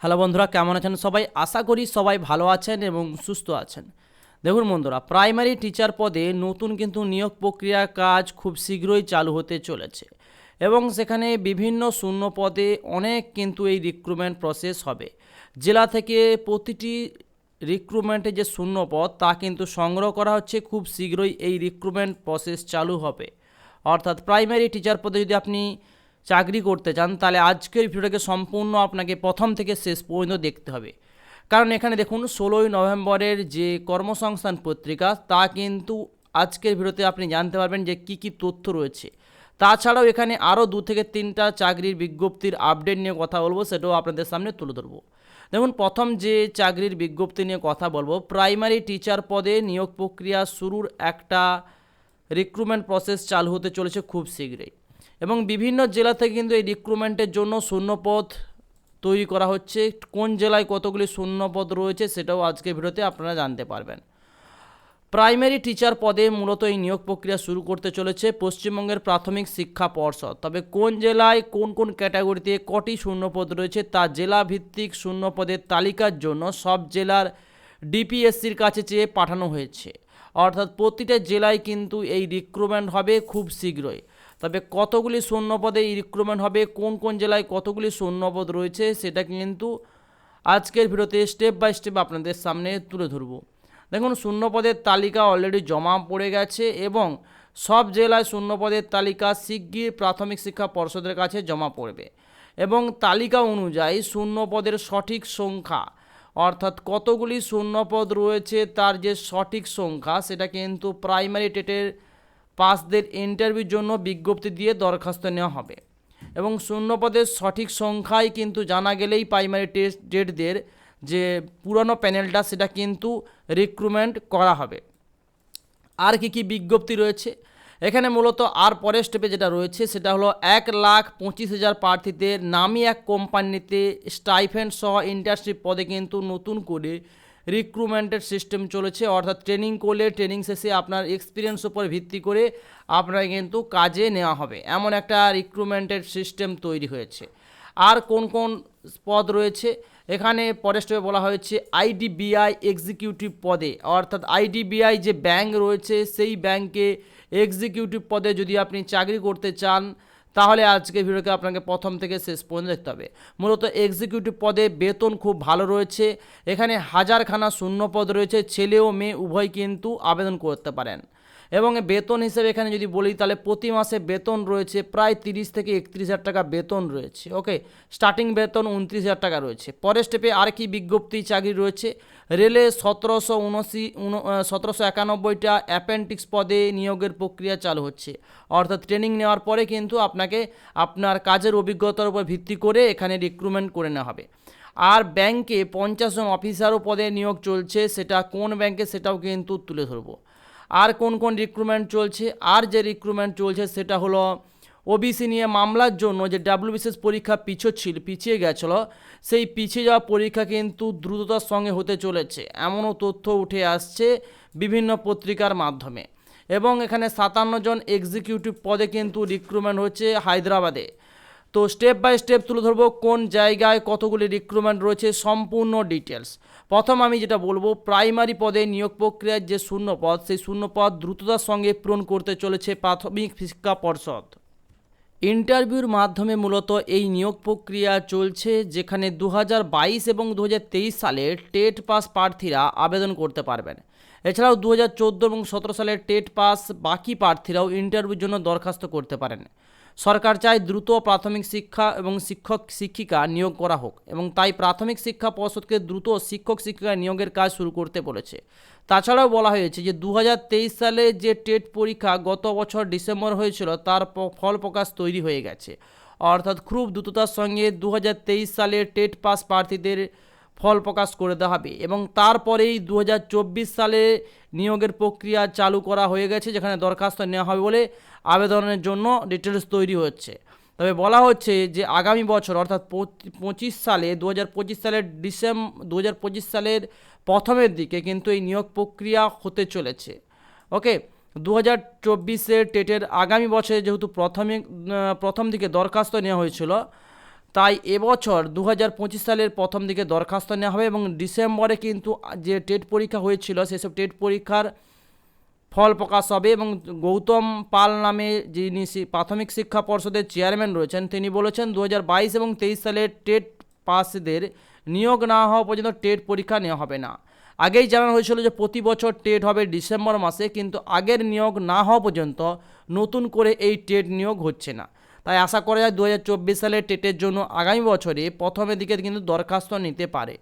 Hello বন্ধুরা, কেমন আছেন সবাই? আশা করি সবাই ভালো আছেন এবং সুস্থ আছেন। দেখুন বন্ধুরা, প্রাইমারি টিচার পদে নতুন কিন্তু নিয়োগ প্রক্রিয়া কাজ খুব শীঘ্রই চালু হতে চলেছে এবং সেখানে বিভিন্ন শূন্য পদে অনেক কিন্তু এই রিক্রুটমেন্ট প্রসেস হবে। জেলা থেকে প্রতিটি রিক্রুটমেন্টের যে শূন্য পদ তা কিন্তু সংগ্রহ করা হচ্ছে, খুব শীঘ্রই এই রিক্রুটমেন্ট প্রসেস চালু হবে। অর্থাৎ প্রাইমারি টিচার পদে যদি আপনি চাকরি করতে চান তাহলে আজকের ভিডিওটাকে সম্পূর্ণ আপনাকে প্রথম থেকে শেষ পর্যন্ত দেখতে হবে। কারণ এখানে দেখুন 16ই নভেম্বরের যে কর্মসংস্থান পত্রিকা তা কিন্তু আজকের ভিডিওতে আপনি জানতে পারবেন যে কি কি তথ্য রয়েছে। তাছাড়াও এখানে আরও 2 থেকে 3টা চাকরির বিজ্ঞপ্তির আপডেট নিয়ে কথা বলবো, সেটাও আপনাদের সামনে তুলে ধরবো। দেখুন, প্রথম যে চাকরির বিজ্ঞপ্তি নিয়ে কথা বলবো, প্রাইমারি টিচার পদে নিয়োগ প্রক্রিয়া শুরুর একটা রিক্রুটমেন্ট প্রসেস চালু হতে চলেছে খুব শীঘ্রই এবং বিভিন্ন জেলা থেকে কিন্তু এই রিক্রুটমেন্টের জন্য শূন্যপদ তৈরি করা হচ্ছে। কোন জেলায় কতগুলি শূন্যপদ রয়েছে সেটাও আজকে ভিডিওতে আপনারা জানতে পারবেন। প্রাইমারি টিচার পদে মূলত এই নিয়োগ প্রক্রিয়া শুরু করতে চলেছে পশ্চিমবঙ্গের প্রাথমিক শিক্ষা পর্ষদ। তবে কোন জেলায় কোন কোন ক্যাটাগরিতে কটি শূন্যপদ রয়েছে তা জেলা ভিত্তিক শূন্যপদের তালিকার জন্য সব জেলার ডিপিএসসির কাছে চেয়ে পাঠানো হয়েছে। অর্থাৎ প্রতিটা জেলায় কিন্তু এই রিক্রুটমেন্ট হবে খুব শীঘ্রই। তবে কতগুলি শূন্যপদে এই রিক্রুটমেন্ট হবে, কোন কোন জেলায় কতগুলি শূন্যপদ রয়েছে সেটা কিন্তু আজকের ভিডিওতে স্টেপ বাই স্টেপ আপনাদের সামনে তুলে ধরব। দেখুন, শূন্যপদের তালিকা অলরেডি জমা পড়ে গেছে এবং সব জেলায় শূন্যপদের তালিকা শিগগির প্রাথমিক শিক্ষা পর্ষদের কাছে জমা পড়বে এবং তালিকা অনুযায়ী শূন্যপদের সঠিক সংখ্যা, অর্থাৎ কতগুলি শূন্যপদ রয়েছে তার যে সঠিক সংখ্যা সেটা কিন্তু প্রাইমারি টেটের পাসদের ইন্টারভিউর জন্য বিজ্ঞপ্তি দিয়ে দরখাস্ত নেওয়া হবে এবং শূন্যপদের সঠিক সংখ্যাই কিন্তু জানা গেলেই প্রাইমারি টেটদের যে পুরনো প্যানেলটা সেটা কিন্তু রিক্রুটমেন্ট করা হবে। আর কি কি বিজ্ঞপ্তি রয়েছে এখানে, মূলত আর পরের স্টেপে যেটা রয়েছে সেটা হলো 1,25,000 প্রার্থীদের নামি এক কোম্পানিতে স্টাইফেন্ড সহ ইন্টার্নশিপ পদে কিন্তু নতুন করে রিক্রুটমেন্টের সিস্টেম চলেছে। অর্থাৎ ট্রেনিং করলে ট্রেনিং শেষে আপনার এক্সপিরিয়েন্স উপর ভিত্তি করে আপনার কিন্তু কাজে নেওয়া হবে, এমন একটা রিক্রুটমেন্টের সিস্টেম তৈরি হয়েছে। আর কোন কোন পদ রয়েছে এখানে পরের স্টেপে বলা হয়েছে আইডিবিআই এক্সিকিউটিভ পদে, অর্থাৎ আইডিবিআই যে ব্যাংক রয়েছে সেই ব্যাংকে এক্সিকিউটিভ পদে যদি আপনি চাকরি করতে চান তাহলে আজকে ভিডিওকে আপনাকে প্রথম থেকে শেষ পর্যন্ত দেখতে হবে। মূলত এক্সিকিউটিভ পদে বেতন খুব ভালো রয়েছে। এখানে হাজারখানা শূন্য পদ রয়েছে, ছেলে ও মেয়ে উভয় কিন্তু আবেদন করতে পারেন এবং বেতন হিসেবে এখানে যদি বলি তাহলে প্রতি মাসে বেতন রয়েছে প্রায় 30 থেকে 31,000 টাকা বেতন রয়েছে। ওকে, স্টার্টিং বেতন 29,000 টাকা রয়েছে। পরের স্টেপে আর কি বিজ্ঞপ্তি চাকরি রয়েছে, রেলে 1791টা অ্যাপেন্ডিক্স পদে নিয়োগের প্রক্রিয়া চালু হচ্ছে। অর্থাৎ ট্রেনিং নেওয়ার পরে কিন্তু আপনাকে আপনার কাজের অভিজ্ঞতার উপর ভিত্তি করে এখানে রিক্রুটমেন্ট করে নেওয়া হবে। আর ব্যাংকে 50 জন অফিসারও পদে নিয়োগ চলছে, সেটা কোন ব্যাংকে সেটাও কিন্তু তুলে ধরবো। আর কোন কোন রিক্রুটমেন্ট চলছে, আর যে রিক্রুটমেন্ট চলছে সেটা হলো ওবিসি নিয়ে মামলার জন্য যে ডাব্লিউবিসিএস পরীক্ষা পিছিয়ে গেছিলো, সেই পিছিয়ে যাওয়া পরীক্ষা কিন্তু দ্রুততার সঙ্গে হতে চলেছে, এমনও তথ্য উঠে আসছে বিভিন্ন পত্রিকার মাধ্যমে। এবং এখানে 57 জন এক্সিকিউটিভ পদে কিন্তু রিক্রুটমেন্ট হচ্ছে হায়দ্রাবাদে। তো স্টেপ বাই স্টেপ তুলে ধরবো কোন জায়গায় কতগুলি রিক্রুটমেন্ট রয়েছে, সম্পূর্ণ ডিটেলস। প্রথম আমি যেটা বলবো, প্রাইমারি পদে নিয়োগ প্রক্রিয়ার যে শূন্যপদ সেই শূন্যপদ দ্রুততার সঙ্গে পূরণ করতে চলেছে প্রাথমিক শিক্ষা পর্ষদ। ইন্টারভিউর মাধ্যমে মূলত এই নিয়োগ প্রক্রিয়া চলছে, যেখানে 2022 এবং 2023 সালের টেট পাস প্রার্থীরা আবেদন করতে পারবেন। এছাড়াও 2014 এবং 2017 সালের টেট পাস বাকি প্রার্থীরাও ইন্টারভিউর জন্য দরখাস্ত করতে পারেন। সরকার চায় দ্রুত প্রাথমিক শিক্ষা এবং শিক্ষক শিক্ষিকা নিয়োগ করা হোক এবং তাই প্রাথমিক শিক্ষা পর্ষদকে দ্রুত শিক্ষক শিক্ষিকা নিয়োগের কাজ শুরু করতে বলেছে। তাছাড়াও বলা হয়েছে যে 2023 সালে যে টেট পরীক্ষা গত বছর ডিসেম্বর হয়েছিল তার ফল প্রকাশ তৈরি হয়ে গেছে। অর্থাৎ খুব দ্রুততার সঙ্গে 2023 সালের টেট পাস প্রার্থীদের ফল প্রকাশ করে দেওয়া হবে এবং তারপরেই 2024 সালে নিয়োগের প্রক্রিয়া চালু করা হয়ে গেছে, যেখানে দরখাস্ত নেওয়া হবে বলে আবেদনের জন্য ডিটেলস তৈরি হচ্ছে। তবে বলা হচ্ছে যে আগামী বছর অর্থাৎ 2025 সালের 2025 সালের প্রথমের দিকে কিন্তু এই নিয়োগ প্রক্রিয়া হতে চলেছে। ওকে, 2024 টেটের আগামী বছরে যেহেতু প্রথম দিকে দরখাস্ত নেওয়া হয়েছিল, তাই এবছর 2025 সালের প্রথম দিকে দরখাস্ত নেওয়া হবে এবং ডিসেম্বরে কিন্তু যে টেট পরীক্ষা হয়েছিল সেসব টেট পরীক্ষার ফল প্রকাশ হবে। এবং গৌতম পাল নামে যিনি প্রাথমিক শিক্ষা পর্ষদের চেয়ারম্যান রয়েছেন তিনি বলেছেন 2022 এবং 23 সালের টেট পাসদের নিয়োগ না হওয়া পর্যন্ত টেট পরীক্ষা নেওয়া হবে না। আগেই জানানো হয়েছিল যে প্রতি বছর টেট হবে ডিসেম্বর মাসে, কিন্তু আগের নিয়োগ না হওয়া পর্যন্ত নতুন করে এই টেট নিয়োগ হচ্ছে না। তাই আশা করা যায় 2024 সালের টেটের জন্য আগামী বছরে প্রথমের দিকে কিন্তু দরখাস্ত নিতে পারে।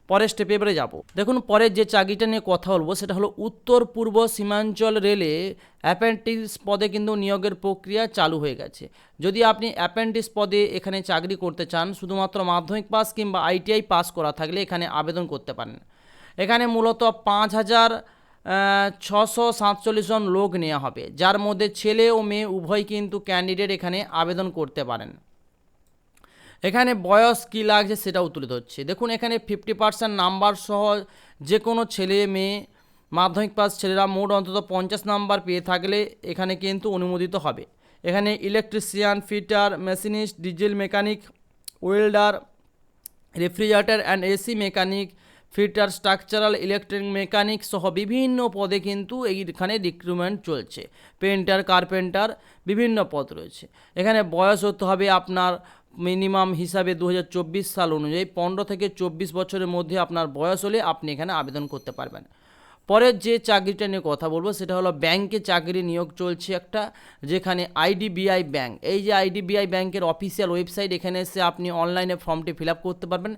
পরের স্টেপে এবারে যাব। দেখুন পরের যে চাকরিটা নিয়ে কথা বলবো সেটা হলো উত্তর পূর্ব সীমাঞ্চল রেলে অ্যাপ্রেন্টিস পদে কিন্তু নিয়োগের প্রক্রিয়া চালু হয়ে গেছে। যদি আপনি অ্যাপ্রেন্টিস পদে এখানে চাকরি করতে চান, শুধুমাত্র মাধ্যমিক পাস কিংবা ITI পাস করা থাকলে এখানে আবেদন করতে পারেন। এখানে মূলত 5,647 জন লোক নেওয়া হবে, যার মধ্যে ছেলে ও মেয়ে উভয় কিন্তু ক্যান্ডিডেট এখানে আবেদন করতে পারেন। এখানে বয়স কী লাগছে সেটাও তুলে ধরছে। দেখুন এখানে 50% নাম্বার সহ যে কোনো ছেলে মেয়ে মাধ্যমিক পাস ছেলেরা মোট অন্তত 50 নাম্বার পেয়ে থাকলে এখানে কিন্তু অনুমোদিত হবে। এখানে electrician, fitter, machinist, diesel mechanic, welder, refrigerator and AC mechanic, fitter, structural electric mechanic সহ বিভিন্ন পদে কিন্তু এইখানে রিক্রুটমেন্ট চলছে। পেন্টার, কার্পেন্টার, বিভিন্ন পদ রয়েছে। এখানে বয়স হতে হবে আপনার মিনিমাম হিসাবে 2024 সাল অনুযায়ী 15 থেকে 24 বছরের মধ্যে আপনার বয়স হলে আপনি এখানে আবেদন করতে পারবেন। পরের যে চাকরিটা নিয়ে কথা বলবো সেটা হলো ব্যাংকে চাকরি নিয়োগ চলছে একটা, যেখানে IDBI ব্যাংক, এই যে IDBI ব্যাংকের অফিসিয়াল ওয়েবসাইট, এখানে এসে আপনি অনলাইনে ফর্মটি ফিল আপ করতে পারবেন।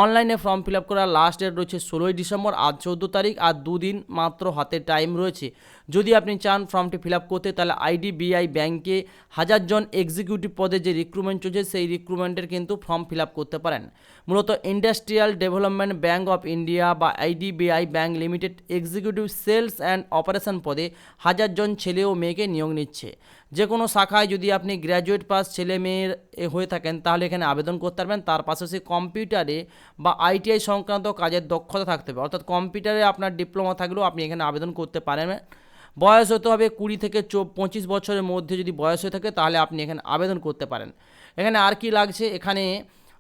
অনলাইনে ফর্ম ফিল আপ করার লাস্ট ডেট রয়েছে 16ই ডিসেম্বর, আজ 14 তারিখ, আর 2 দিন মাত্র হাতে টাইম রয়েছে। যদি আপনি চান ফর্মটি ফিল আপ করতে তাহলে IDBI ব্যাংকে 1000 জন এক্সিকিউটিভ পদে যে রিক্রুটমেন্ট চলছে সেই রিক্রুটমেন্টের কিন্তু ফর্ম ফিল আপ করতে পারেন। মূলত industrial development bank of India বা IDBI bank limited executive sales and operation পদে 1000 জন ছেলে ও মেয়েকে নিয়োগ নিচ্ছে। যে কোনো শাখায় যদি আপনি গ্র্যাজুয়েট পাস ছেলে মেয়ের হয়ে থাকেন তাহলে এখানে আবেদন করতে পারবেন। তার পাশাপাশি কম্পিউটারে বা ITI সংক্রান্ত কাজের দক্ষতা থাকতে হবে, অর্থাৎ কম্পিউটারে আপনার ডিপ্লোমা থাকলেও আপনি এখানে আবেদন করতে পারেন। বয়স হতে হবে 20 থেকে 25 বছরের মধ্যে যদি বয়স হয়ে থাকে তাহলে আপনি এখানে আবেদন করতে পারেন। এখানে আর কি লাগছে, এখানে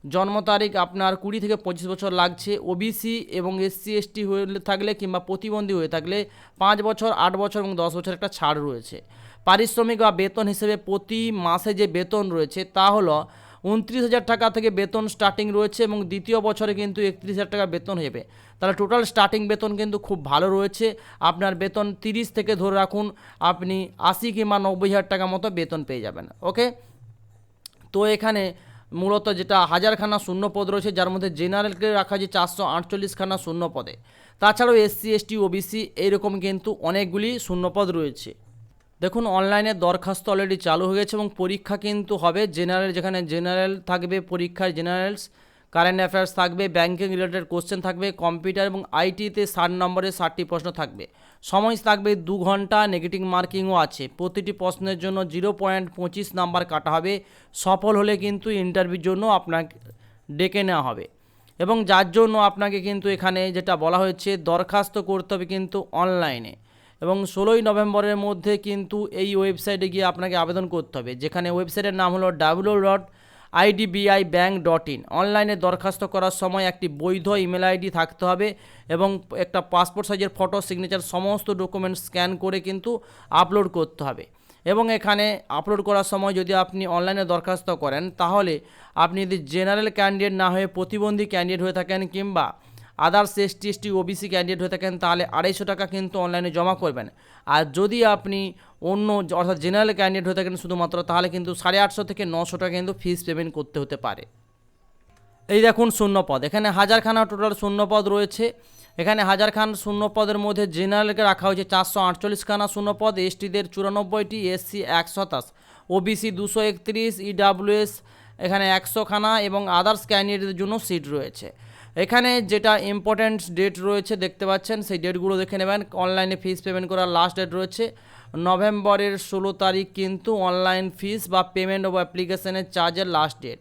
জন্ম তারিখ আপনার 20 থেকে 25 বছর লাগছে। OBC এবং SC ST হয়ে থাকলে কিংবা প্রতিবন্ধী হয়ে থাকলে 5 বছর, 8 বছর এবং 10 বছর একটা ছাড় রয়েছে। পারিশ্রমিক বা বেতন হিসেবে প্রতি মাসে যে বেতন রয়েছে তা হলো 29,000 টাকা থেকে বেতন স্টার্টিং রয়েছে এবং দ্বিতীয় বছরে কিন্তু 31,000 টাকা বেতন হবে। তাহলে টোটাল স্টার্টিং বেতন কিন্তু খুব ভালো রয়েছে। আপনার বেতন 30 থেকে ধরে রাখুন আপনি 80 কিংবা 90,000 টাকা মতো বেতন পেয়ে যাবেন। ওকে, তো এখানে মূলত যেটা 1000 খানা শূন্য পদ রয়েছে, যার মধ্যে জেনারেলকে রাখা আছে 448 খানা শূন্য পদে। তাছাড়াও SC ST OBC এইরকম কিন্তু অনেকগুলি শূন্যপদ রয়েছে। দেখুন অনলাইনে দরখাস্ত অলরেডি চালু হয়ে গেছে এবং পরীক্ষা কিন্তু হবে জেনারেল, যেখানে জেনারেল থাকবে পরীক্ষায় জেনারেলস, কারেন্ট অ্যাফেয়ার্স থাকবে, ব্যাংকিং রিলেটেড কোশ্চেন থাকবে, কম্পিউটার এবং ITতে 60 নম্বরে 60টি প্রশ্ন থাকবে। সময় থাকবে 2 ঘন্টা, নেগেটিভ মার্কিংও আছে। প্রতিটি প্রশ্নের জন্য 0.25 নাম্বার কাটা হবে। সফল হলে কিন্তু ইন্টারভিউর জন্য আপনাকে ডেকে নেওয়া হবে এবং যার জন্য আপনাকে কিন্তু এখানে যেটা বলা হয়েছে দরখাস্ত করতে হবে কিন্তু অনলাইনে, এবং 16ই নভেম্বরের মধ্যে কিন্তু এই ওয়েবসাইটে গিয়ে আপনাকে আবেদন করতে হবে, যেখানে ওয়েবসাইটের নাম হলো www.idbibank.in। অনলাইনে দরখাস্ত করার সময় একটি বৈধ ইমেল ID থাকতে হবে এবং একটা পাসপোর্ট সাইজের ফটো, সিগনেচার সমস্ত ডকুমেন্টস স্ক্যান করে কিন্তু আপলোড করতে হবে। এবং এখানে আপলোড করার সময় যদি আপনি অনলাইনে দরখাস্ত করেন তাহলে আপনি যদি জেনারেল ক্যান্ডিডেট না হয়ে প্রতিবন্ধী ক্যান্ডিডেট হয়ে থাকেন কিংবা others ST ST OBC candidate হয়ে থাকেন তাহলে 250 টাকা কিন্তু অনলাইনে জমা করবেন। আর যদি আপনি অন্য অর্থাৎ জেনারেল ক্যান্ডিডেট হয়ে থাকেন শুধুমাত্র তাহলে কিন্তু 850 থেকে 900 টাকা কিন্তু ফিস পেমেন্ট করতে হতে পারে। এই দেখুন শূন্যপদ, এখানে 1000 খানা টোটাল শূন্যপদ রয়েছে। এখানে 1000 খান শূন্যপদের মধ্যে জেনারেলকে রাখা হয়েছে 448 খানা শূন্যপদ, STদের 94টি, SC 127, OBC 231, EWS এখানে 100 খানা এবং আদার্স ক্যান্ডিডেটদের জন্য সিট রয়েছে। এখানে যেটা ইম্পর্ট্যান্ট ডেট রয়েছে দেখতে পাচ্ছেন, সেই ডেটগুলো দেখে নেবেন। অনলাইনে ফিস পেমেন্ট করার লাস্ট ডেট রয়েছে নভেম্বরের 16 তারিখ কিন্তু অনলাইন ফিস বা পেমেন্ট অফ অ্যাপ্লিকেশনের চার্জের লাস্ট ডেট।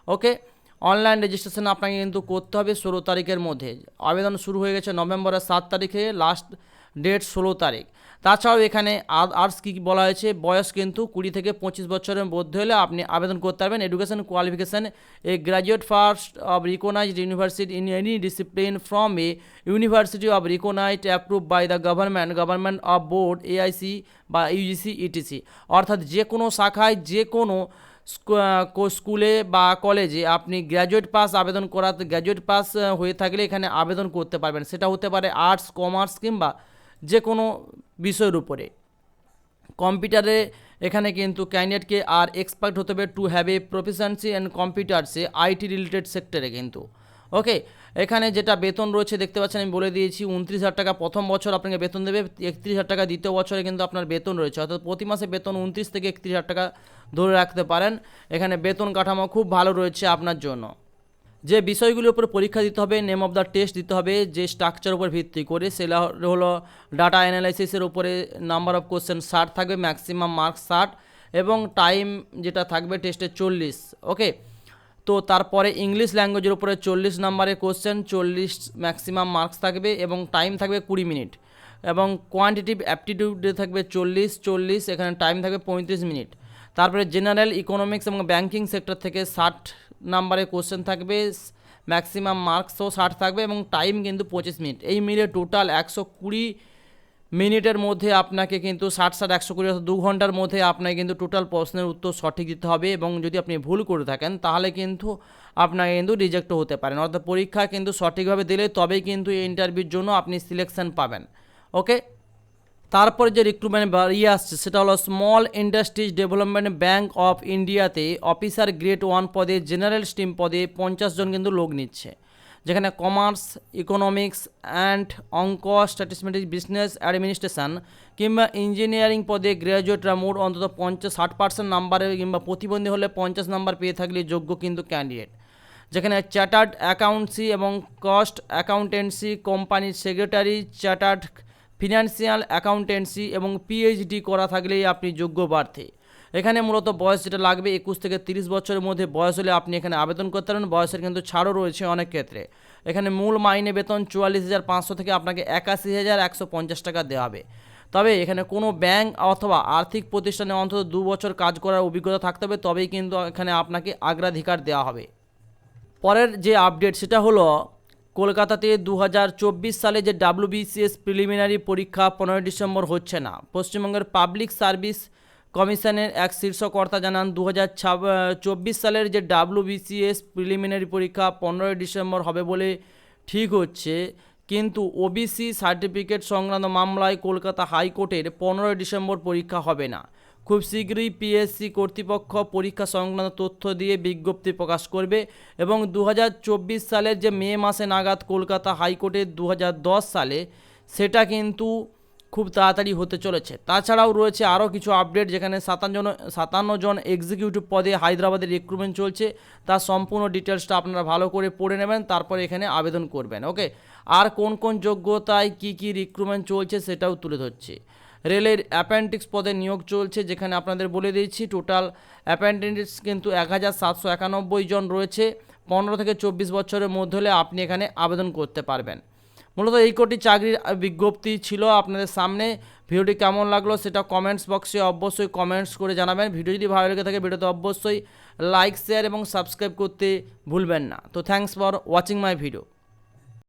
ওকে, অনলাইন রেজিস্ট্রেশন আপনাকে কিন্তু করতে হবে 16 তারিখের মধ্যে। আবেদন শুরু হয়ে গেছে নভেম্বরের 7 তারিখে, লাস্ট ডেট 16 তারিখ। তাছাড়াও এখানে আর্টস কী বলা হয়েছে, বয়স কিন্তু 20 থেকে 25 বছরের মধ্যে হলে আপনি আবেদন করতে পারবেন। Education qualification a graduate first of recognised university in any discipline from a university of recognised approve by the government of board AIC বা UGC ETC, অর্থাৎ যে কোনো শাখায় যে কোনো স্কুলে বা কলেজে আপনি গ্র্যাজুয়েট পাস আবেদন করাতে গ্র্যাজুয়েট পাস হয়ে থাকলে এখানে আবেদন করতে পারবেন। সেটা হতে পারে আর্টস, কমার্স কিংবা যে কোনো বিষয়ের উপরে। কম্পিউটারে এখানে কিন্তু ক্যান্ডিডেটকে আর এক্সপার্ট হতে হবে to have a proficiency and কম্পিউটারসে IT রিলেটেড সেক্টরে কিন্তু। ওকে, এখানে যেটা বেতন রয়েছে দেখতে পাচ্ছেন, আমি বলে দিয়েছি 29,000 টাকা প্রথম বছর আপনাকে বেতন দেবে, 31,000 টাকা দ্বিতীয় বছরে কিন্তু আপনার বেতন রয়েছে, অর্থাৎ প্রতি মাসে বেতন 29 থেকে 31,000 টাকা ধরে রাখতে পারেন। এখানে বেতন কাঠামো খুব ভালো রয়েছে আপনার জন্য। যে বিষয়গুলির উপর পরীক্ষা দিতে হবে, নেম অফ দ্য টেস্ট দিতে হবে যে স্ট্রাকচার উপর ভিত্তি করে, সেটা হলো ডাটা অ্যানালাইসিসের উপরে নাম্বার অফ কোশ্চেন 60 থাকবে, ম্যাক্সিমাম মার্কস 60 এবং টাইম যেটা থাকবে টেস্টে 40। ওকে, তো তারপরে ইংলিশ ল্যাঙ্গুয়েজের উপরে 40 নাম্বারের কোশ্চেন, 40 ম্যাক্সিমাম মার্কস থাকবে এবং টাইম থাকবে 20 মিনিট, এবং কোয়ান্টিটিভ অ্যাপটিটিউডে থাকবে 40, এখানে টাইম থাকবে 35 মিনিট। তারপরে জেনারেল ইকোনমিক্স এবং ব্যাংকিং সেক্টর থেকে 60 নাম্বারের কোশ্চেন থাকবে, ম্যাক্সিমাম মার্কসও 60 থাকবে এবং টাইম কিন্তু 25 মিনিট। এই মিলে টোটাল 120 মিনিটের মধ্যে আপনাকে কিন্তু 60-120 অর্থাৎ 2 ঘন্টার মধ্যে আপনাকে কিন্তু টোটাল প্রশ্নের উত্তর সঠিক দিতে হবে, এবং যদি আপনি ভুল করে থাকেন তাহলে কিন্তু আপনাকে কিন্তু রিজেক্টও হতে পারেন। অর্থাৎ পরীক্ষা কিন্তু সঠিকভাবে দিলে তবেই কিন্তু এই ইন্টারভিউর জন্য আপনি সিলেকশন পাবেন। ওকে, তারপরে যে রিক্রুটমেন্ট বাড়িয়ে আসছে সেটা হলো small industries development bank of ইন্ডিয়াতে অফিসার গ্রেড 1 পদে, জেনারেল স্ট্রিম পদে 50 জন কিন্তু লোক নিচ্ছে, যেখানে কমার্স, ইকোনমিক্স অ্যান্ড অঙ্ক, স্ট্যাটিস্টিক্স, বিজনেস অ্যাডমিনিস্ট্রেশন কিংবা ইঞ্জিনিয়ারিং পদে গ্র্যাজুয়েটরা মোট অন্তত 60% নাম্বারে কিংবা প্রতিবন্ধী হলে 50 নাম্বার পেয়ে থাকলে যোগ্য কিন্তু ক্যান্ডিডেট, যেখানে চার্টার্ড অ্যাকাউন্টসি এবং কস্ট অ্যাকাউন্টেন্সি, কোম্পানির সেক্রেটারি, চার্টার্ড ফিনান্সিয়াল অ্যাকাউন্টেন্সি এবং PhD করা থাকলেই আপনি যোগ্য প্রার্থী। এখানে মূলত বয়স যেটা লাগবে 21 থেকে 30 বছরের মধ্যে বয়স হলে আপনি এখানে আবেদন করতে পারেন। বয়সের কিন্তু ছাড়ও রয়েছে অনেক ক্ষেত্রে। এখানে মূল মাইনে বেতন 44,500 থেকে আপনাকে 81,150 টাকা দেওয়া হবে। তবে এখানে কোনো ব্যাংক অথবা আর্থিক প্রতিষ্ঠানে অন্তত 2 বছর কাজ করার অভিজ্ঞতা থাকতে হবে, তবেই কিন্তু এখানে আপনাকে অগ্রাধিকার দেওয়া হবে। পরের যে আপডেট সেটা হলো কলকাতাতে 2024 সালে যে WBCS প্রিলিমিনারি পরীক্ষা 15 ডিসেম্বর হচ্ছে না। পশ্চিমবঙ্গের পাবলিক সার্ভিস কমিশনের এক শীর্ষকর্তা জানান 2024 সালের যে WBCS প্রিলিমিনারি পরীক্ষা 15 ডিসেম্বর হবে বলে ঠিক হচ্ছে, কিন্তু OBC সার্টিফিকেট সংক্রান্ত মামলায় কলকাতা হাইকোর্টের 15 ডিসেম্বর পরীক্ষা হবে না। খুব শীঘ্রই PSC কর্তৃপক্ষ পরীক্ষা সংক্রান্ত তথ্য দিয়ে বিজ্ঞপ্তি প্রকাশ করবে, এবং 2024 সালের যে মে মাসে নাগাদ কলকাতা হাইকোর্টের 2010 সালে সেটা কিন্তু খুব তাড়াতাড়ি হতে চলেছে। তাছাড়াও রয়েছে আরও কিছু আপডেট, যেখানে 57 জন এক্সিকিউটিভ পদে হায়দ্রাবাদের রিক্রুটমেন্ট চলছে। তার সম্পূর্ণ ডিটেলসটা আপনারা ভালো করে পড়ে নেবেন, তারপরে এখানে আবেদন করবেন। ওকে, আর কোন কোন যোগ্যতায় কি রিক্রুটমেন্ট চলছে সেটাও তুলে ধরছি। রেলের অ্যাপেন্ডিক্স পদে নিয়োগ চলছে, যেখানে আপনাদের বলে দিয়েছি টোটাল অ্যাপেন্ডিক্স কিন্তু 1791 জন রয়েছে। 15 থেকে 24 বছরের মধ্যে হলে আপনি এখানে আবেদন করতে পারবেন। মূলত এই কোটি চাকরির বিজ্ঞপ্তি ছিল আপনাদের সামনে। ভিডিওটি কেমন লাগলো সেটা কমেন্টস বক্সে অবশ্যই কমেন্টস করে জানাবেন। ভিডিও যদি ভালো লেগে থাকে ভিডিওতে অবশ্যই লাইক, শেয়ার এবং সাবস্ক্রাইব করতে ভুলবেন না। তো thanks for watching my video.